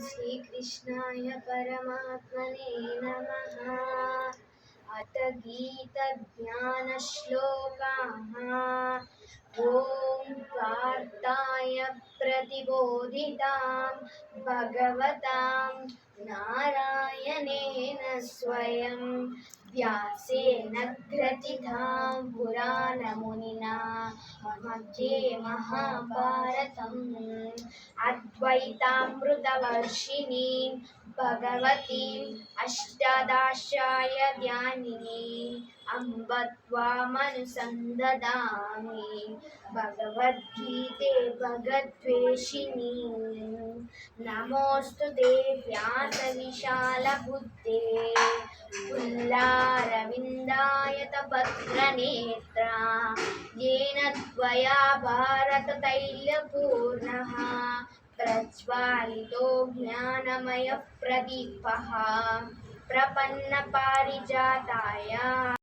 श्रीकृष्णाय परमात्मने नमः। अथ गीतज्ञानश्लोकाः। ॐ पार्थाय प्रतिबोधितां भगवतां नारायणेन स्वयं व्यासेन ग्रथितां पुराणमुनिना मध्ये महाभारतम् अद्वैतामृतवर्षिणीं भगवतीम् अष्टादशाध्यायिनीम् अम्ब त्वामनुसन्दधामि भगवद्गीते भगद्वेषिणीम्। नमोऽस्तु ते व्यासविशालबुद्धे पुल्लारविन्दायतभद्रनेत्रा येन त्वया भारततैलपूर्णः प्रज्वालितो ज्ञानमयः प्रदीपः प्रपन्नपारिजाताय